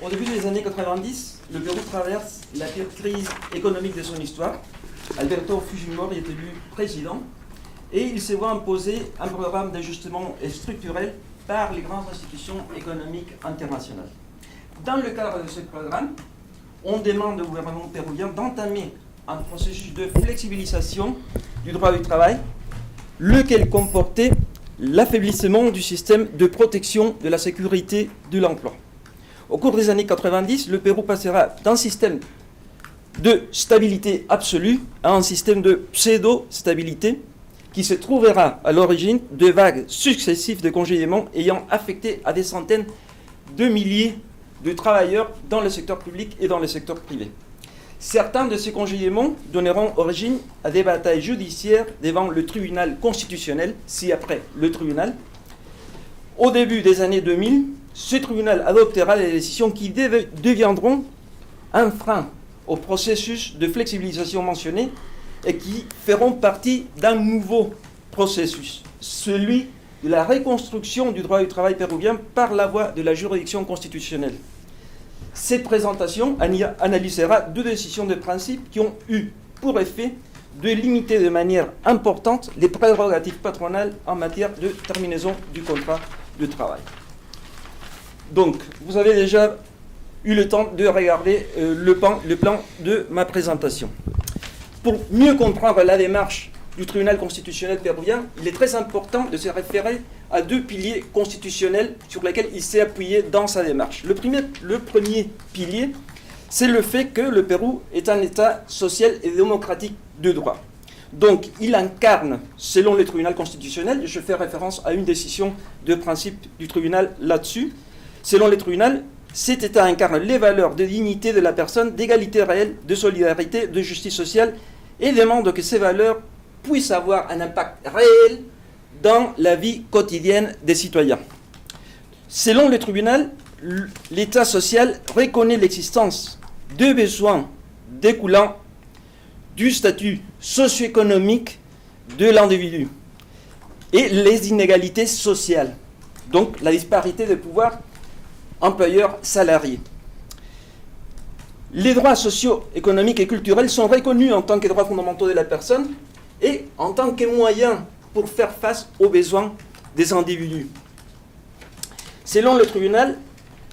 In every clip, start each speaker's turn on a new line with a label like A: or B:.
A: Au début des années 90, le Pérou traverse la pire crise économique de son histoire. Alberto Fujimori est élu président et il se voit imposer un programme d'ajustement structurel par les grandes institutions économiques internationales. Dans le cadre de ce programme, on demande au gouvernement péruvien d'entamer un processus de flexibilisation du droit du travail, lequel comportait l'affaiblissement du système de protection de la sécurité de l'emploi. Au cours des années 90, le Pérou passera d'un système de stabilité absolue à un système de pseudo-stabilité qui se trouvera à l'origine de vagues successives de congédiements ayant affecté à des centaines de milliers de travailleurs dans le secteur public et dans le secteur privé. Certains de ces congédiements donneront origine à des batailles judiciaires devant le tribunal constitutionnel, ci-après le tribunal. Au début des années 2000, ce tribunal adoptera des décisions qui deviendront un frein au processus de flexibilisation mentionné et qui feront partie d'un nouveau processus, celui de la reconstruction du droit du travail péruvien par la voie de la juridiction constitutionnelle. Cette présentation analysera deux décisions de principe qui ont eu pour effet de limiter de manière importante les prérogatives patronales en matière de terminaison du contrat de travail. Donc, vous avez déjà eu le temps de regarder le plan de ma présentation. Pour mieux comprendre la démarche du tribunal constitutionnel péruvien, il est très important de se référer à deux piliers constitutionnels sur lesquels il s'est appuyé dans sa démarche. Le premier pilier, c'est le fait que le Pérou est un État social et démocratique de droit. Donc, il incarne, selon le tribunal constitutionnel, je fais référence à une décision de principe du tribunal là-dessus, selon le tribunal, cet État incarne les valeurs de dignité de la personne, d'égalité réelle, de solidarité, de justice sociale, et demande que ces valeurs puissent avoir un impact réel dans la vie quotidienne des citoyens. Selon le tribunal, l'État social reconnaît l'existence de besoins découlant du statut socio-économique de l'individu et les inégalités sociales, donc la disparité de pouvoir employeur-salarié. Les droits socio-économiques et culturels sont reconnus en tant que droits fondamentaux de la personne et en tant que moyen pour faire face aux besoins des individus. Selon le tribunal,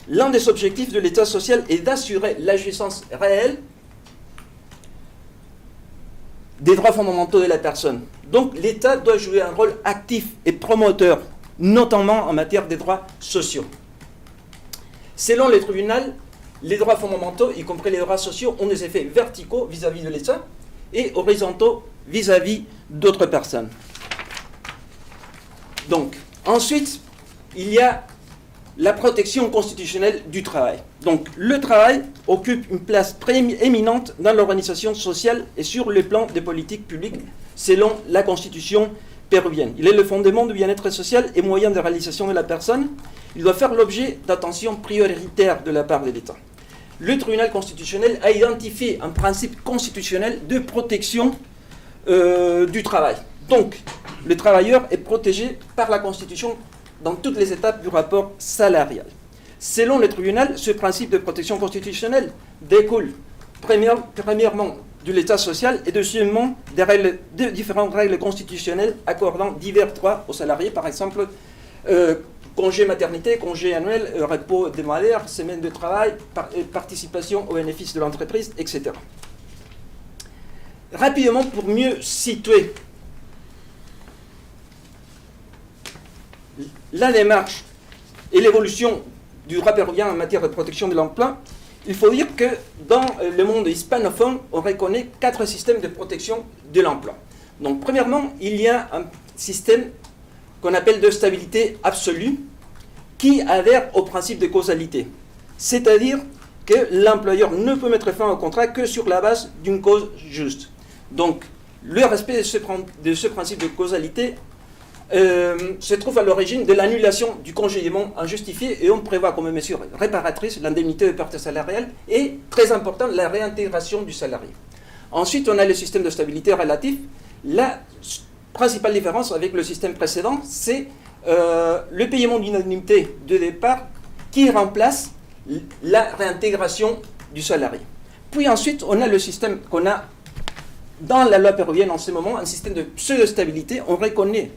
A: l'un des objectifs de l'État social est d'assurer la jouissance réelle des droits fondamentaux de la personne. Donc l'État doit jouer un rôle actif et promoteur, notamment en matière des droits sociaux. Selon le tribunal, les droits fondamentaux, y compris les droits sociaux, ont des effets verticaux vis-à-vis de l'État et horizontaux vis-à-vis d'autres personnes. Donc, ensuite, il y a la protection constitutionnelle du travail. Donc, le travail occupe une place éminente dans l'organisation sociale et sur le plan des politiques publiques, selon la Constitution péruvienne. Il est le fondement du bien-être social et moyen de réalisation de la personne. Il doit faire l'objet d'attention prioritaire de la part de l'État. Le tribunal constitutionnel a identifié un principe constitutionnel de protection du travail. Donc, le travailleur est protégé par la Constitution dans toutes les étapes du rapport salarial. Selon le tribunal, ce principe de protection constitutionnelle découle premièrement de l'État social et deuxièmement de différentes règles constitutionnelles accordant divers droits aux salariés, par exemple congé maternité, congé annuel, repos hebdomadaire, semaine de travail, participation aux bénéfices de l'entreprise, etc. Rapidement, pour mieux situer la démarche et l'évolution du droit péruvien en matière de protection de l'emploi, il faut dire que dans le monde hispanophone, on reconnaît 4 systèmes de protection de l'emploi. Donc, premièrement, il y a un système qu'on appelle de stabilité absolue, qui adhère au principe de causalité. C'est-à-dire que l'employeur ne peut mettre fin au contrat que sur la base d'une cause juste. Donc, le respect de ce principe de causalité se trouve à l'origine de l'annulation du congédiement injustifié et on prévoit comme mesure réparatrice l'indemnité de perte salariale et, très important, la réintégration du salarié. Ensuite, on a le système de stabilité relatif. La principale différence avec le système précédent, c'est le paiement d'une indemnité de départ qui remplace la réintégration du salarié. Puis ensuite, on a le système qu'on a dans la loi péruvienne en ce moment, un système de pseudo-stabilité. On reconnaît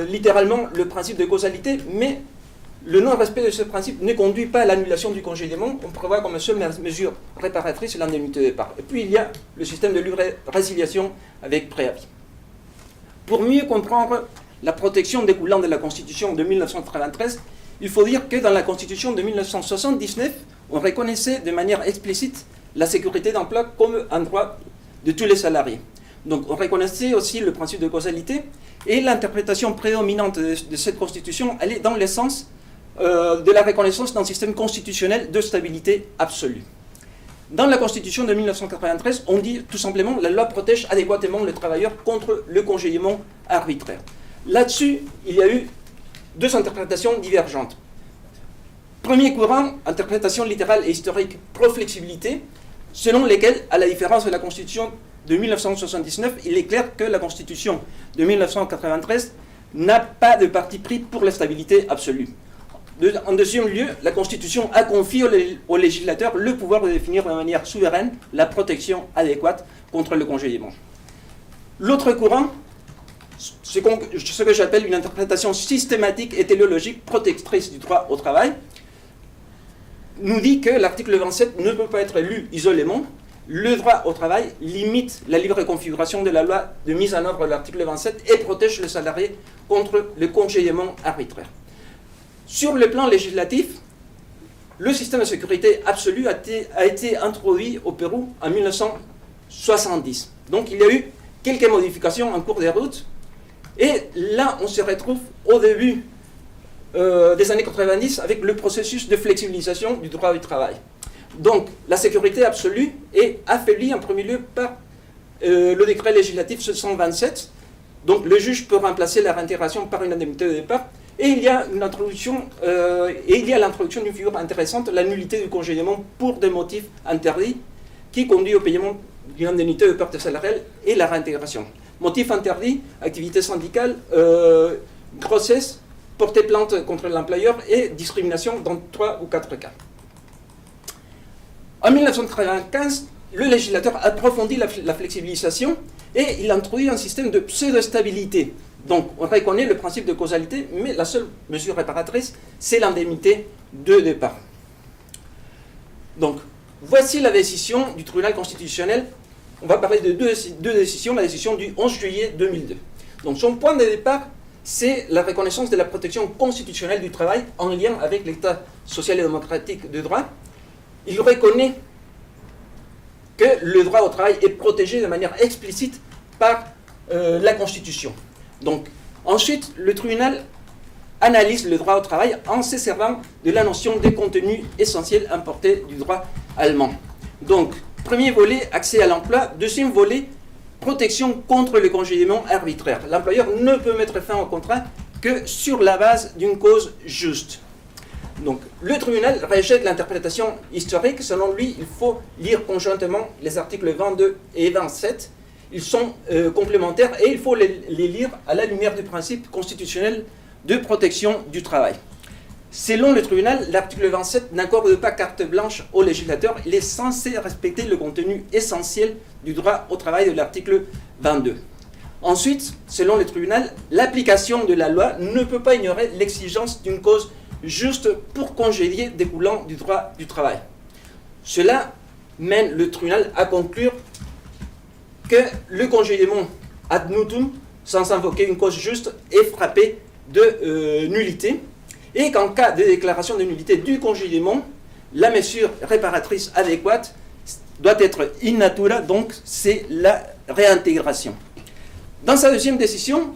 A: littéralement le principe de causalité, mais le non-respect de ce principe ne conduit pas à l'annulation du congédiement. On prévoit comme seule mesure réparatrice l'indemnité de départ. Et puis il y a le système de résiliation avec préavis. Pour mieux comprendre la protection découlant de la Constitution de 1993, il faut dire que dans la Constitution de 1979, on reconnaissait de manière explicite la sécurité d'emploi comme un droit de tous les salariés. Donc on reconnaissait aussi le principe de causalité, et l'interprétation prédominante de cette Constitution allait dans le sens de la reconnaissance d'un système constitutionnel de stabilité absolue. Dans la Constitution de 1993, on dit tout simplement que la loi protège adéquatement le travailleur contre le congédiement arbitraire. Là-dessus, il y a eu deux interprétations divergentes. Premier courant, interprétation littérale et historique pro-flexibilité, selon lesquelles, à la différence de la Constitution de 1979, il est clair que la Constitution de 1993 n'a pas de parti pris pour la stabilité absolue. En deuxième lieu, la Constitution a confié au législateur le pouvoir de définir de manière souveraine la protection adéquate contre le congédiement. L'autre courant, ce que j'appelle une interprétation systématique et téléologique protectrice du droit au travail, nous dit que l'article 27 ne peut pas être lu isolément. Le droit au travail limite la libre configuration de la loi de mise en œuvre de l'article 27 et protège le salarié contre le congédiement arbitraire. Sur le plan législatif, le système de sécurité absolue a été introduit au Pérou en 1970. Donc il y a eu quelques modifications en cours de route. Et là, on se retrouve au début des années 90 avec le processus de flexibilisation du droit du travail. Donc la sécurité absolue est affaiblie en premier lieu par le décret législatif 727. Donc le juge peut remplacer la réintégration par une indemnité de départ. Et il y a l'introduction d'une figure intéressante, la nullité du congédiement pour des motifs interdits, qui conduit au paiement d'une indemnité de perte salariale et la réintégration. Motif interdit, activité syndicale, grossesse, porter plainte contre l'employeur et discrimination dans 3 ou 4 cas. En 1995, le législateur approfondit la flexibilisation et il introduit un système de pseudo-stabilité. Donc, on reconnaît le principe de causalité, mais la seule mesure réparatrice, c'est l'indemnité de départ. Donc, voici la décision du tribunal constitutionnel. On va parler de deux décisions. La décision du 11 juillet 2002. Donc, son point de départ, c'est la reconnaissance de la protection constitutionnelle du travail en lien avec l'État social et démocratique de droit. Il reconnaît que le droit au travail est protégé de manière explicite par la Constitution. Donc, ensuite, le tribunal analyse le droit au travail en se servant de la notion des contenus essentiels importés du droit allemand. Donc, premier volet, accès à l'emploi. Deuxième volet, protection contre le congédiement arbitraire. L'employeur ne peut mettre fin au contrat que sur la base d'une cause juste. Donc, le tribunal rejette l'interprétation historique. Selon lui, il faut lire conjointement les articles 22 et 27. Ils sont complémentaires et il faut les lire à la lumière du principe constitutionnel de protection du travail. Selon le tribunal, l'article 27 n'accorde pas carte blanche au législateur. Il est censé respecter le contenu essentiel du droit au travail de l'article 22. Ensuite, selon le tribunal, l'application de la loi ne peut pas ignorer l'exigence d'une cause juste pour congédier découlant du droit du travail. Cela mène le tribunal à conclure que le congédiement ad nutum, sans invoquer une cause juste, est frappé de nullité, et qu'en cas de déclaration de nullité du congédiement, la mesure réparatrice adéquate doit être in natura, donc c'est la réintégration. Dans sa deuxième décision,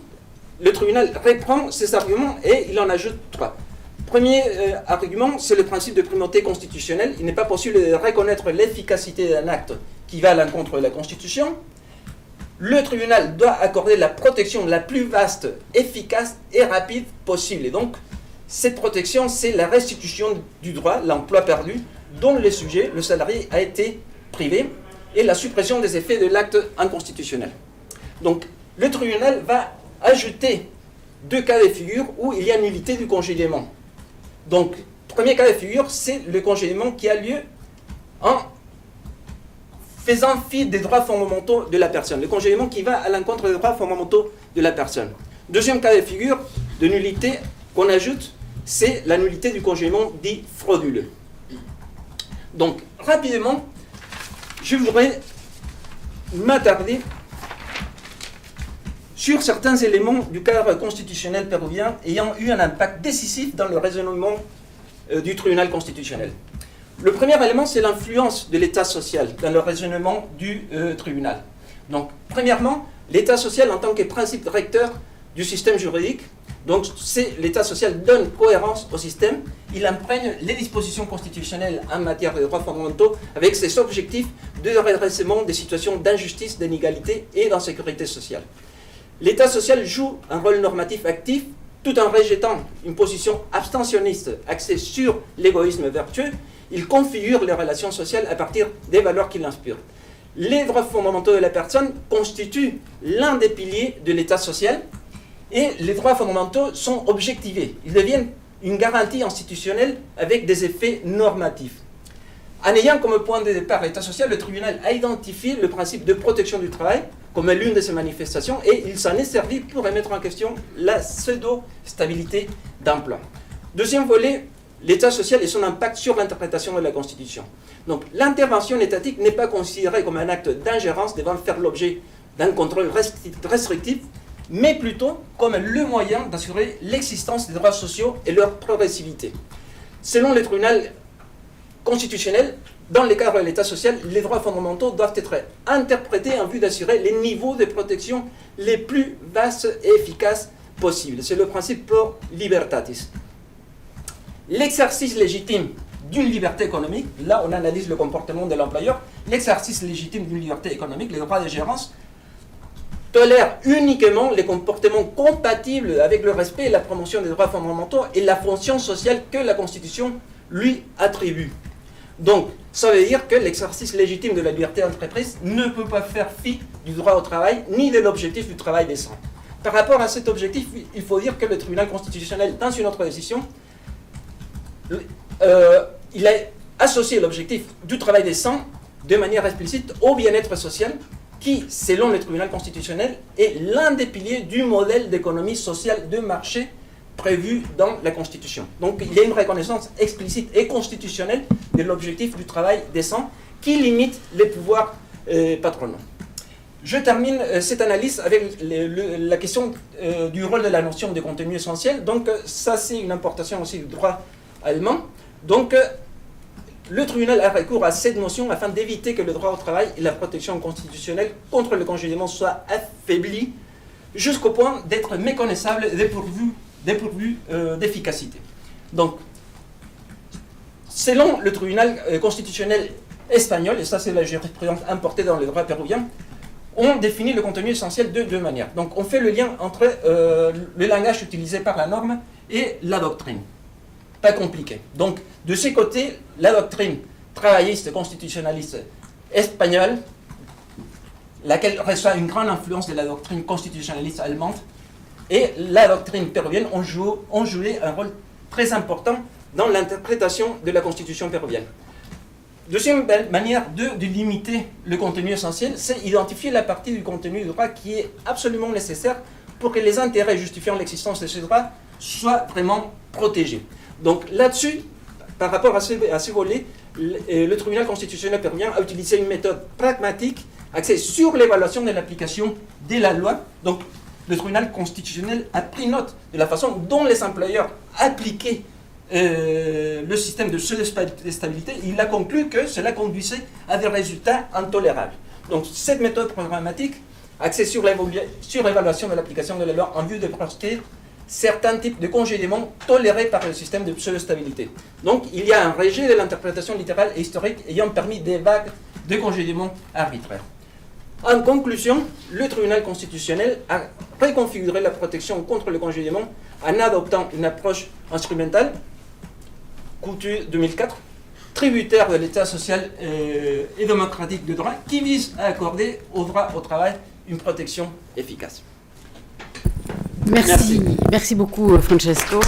A: le tribunal reprend ces arguments et il en ajoute 3. Premier argument, c'est le principe de primauté constitutionnelle. Il n'est pas possible de reconnaître l'efficacité d'un acte qui va à l'encontre de la Constitution. Le tribunal doit accorder la protection la plus vaste, efficace et rapide possible. Et donc, cette protection, c'est la restitution du droit, l'emploi perdu, dont le sujet, le salarié, a été privé, et la suppression des effets de l'acte inconstitutionnel. Donc, le tribunal va ajouter 2 cas de figure où il y a nullité du congédiement. Donc, premier cas de figure, c'est le congédiement qui a lieu en faisant fi des droits fondamentaux de la personne. Le congédiement qui va à l'encontre des droits fondamentaux de la personne. Deuxième cas de figure de nullité qu'on ajoute, c'est la nullité du congédiement dit frauduleux. Donc, rapidement, je voudrais m'attarder sur certains éléments du cadre constitutionnel péruvien ayant eu un impact décisif dans le raisonnement du tribunal constitutionnel. Le premier élément, c'est l'influence de l'État social dans le raisonnement du tribunal. Donc, premièrement, l'État social en tant que principe recteur du système juridique. Donc, l'État social donne cohérence au système. Il imprègne les dispositions constitutionnelles en matière de droits fondamentaux avec ses objectifs de redressement des situations d'injustice, d'inégalité et d'insécurité sociale. L'État social joue un rôle normatif actif tout en rejetant une position abstentionniste axée sur l'égoïsme vertueux. Il configure les relations sociales à partir des valeurs qu'il inspire. Les droits fondamentaux de la personne constituent l'un des piliers de l'État social et les droits fondamentaux sont objectivés. Ils deviennent une garantie institutionnelle avec des effets normatifs. En ayant comme point de départ l'État social, le tribunal a identifié le principe de protection du travail comme l'une de ses manifestations et il s'en est servi pour remettre en question la pseudo-stabilité d'emploi. Deuxième volet, l'État social et son impact sur l'interprétation de la Constitution. Donc, l'intervention étatique n'est pas considérée comme un acte d'ingérence devant faire l'objet d'un contrôle restrictif, mais plutôt comme le moyen d'assurer l'existence des droits sociaux et leur progressivité. Selon le tribunal constitutionnel, dans le cadre de l'État social, les droits fondamentaux doivent être interprétés en vue d'assurer les niveaux de protection les plus vastes et efficaces possibles. C'est le principe pro libertatis. L'exercice légitime d'une liberté économique, là on analyse le comportement de l'employeur, l'exercice légitime d'une liberté économique, les droits de gérance, tolère uniquement les comportements compatibles avec le respect et la promotion des droits fondamentaux et la fonction sociale que la Constitution lui attribue. Donc, ça veut dire que l'exercice légitime de la liberté d'entreprise ne peut pas faire fi du droit au travail ni de l'objectif du travail décent. Par rapport à cet objectif, il faut dire que le tribunal constitutionnel, dans une autre décision, il a associé l'objectif du travail décent de manière explicite au bien-être social qui, selon le tribunal constitutionnel, est l'un des piliers du modèle d'économie sociale de marché prévu dans la Constitution. Donc il y a une reconnaissance explicite et constitutionnelle de l'objectif du travail décent qui limite les pouvoirs patronaux. Je termine cette analyse avec la question du rôle de la notion de contenu essentiel. Donc ça c'est une importation aussi du droit allemand. Donc le tribunal a recours à cette notion afin d'éviter que le droit au travail et la protection constitutionnelle contre le congédiement soient affaiblis jusqu'au point d'être méconnaissables et dépourvus d'efficacité. Donc, selon le tribunal constitutionnel espagnol, et ça c'est la jurisprudence importée dans le droit péruvien, on définit le contenu essentiel de deux manières. Donc on fait le lien entre le langage utilisé par la norme et la doctrine. Pas compliqué. Donc, de ce côté, la doctrine travailliste constitutionnaliste espagnole, laquelle reçoit une grande influence de la doctrine constitutionnaliste allemande, et la doctrine péruvienne ont joué un rôle très important dans l'interprétation de la Constitution péruvienne. Deuxième manière de limiter le contenu essentiel, c'est identifier la partie du contenu du droit qui est absolument nécessaire pour que les intérêts justifiant l'existence de ce droit soient vraiment protégés. Donc là-dessus, par rapport à ce volet, le tribunal constitutionnel péruvien a utilisé une méthode pragmatique axée sur l'évaluation de l'application de la loi. Donc le tribunal constitutionnel a pris note de la façon dont les employeurs appliquaient le système de stabilité. Il a conclu que cela conduisait à des résultats intolérables. Donc cette méthode programmatique axée sur l'évaluation de l'application de la loi en vue de proscrire certains types de congédiements tolérés par le système de pseudo-stabilité. Donc, il y a un rejet de l'interprétation littérale et historique ayant permis des vagues de congédiements arbitraires. En conclusion, le tribunal constitutionnel a reconfiguré la protection contre le congédiement en adoptant une approche instrumentale, Coutu 2004, tributaire de l'État social et démocratique de droit, qui vise à accorder au droit au travail une protection efficace.
B: Merci beaucoup Francesco.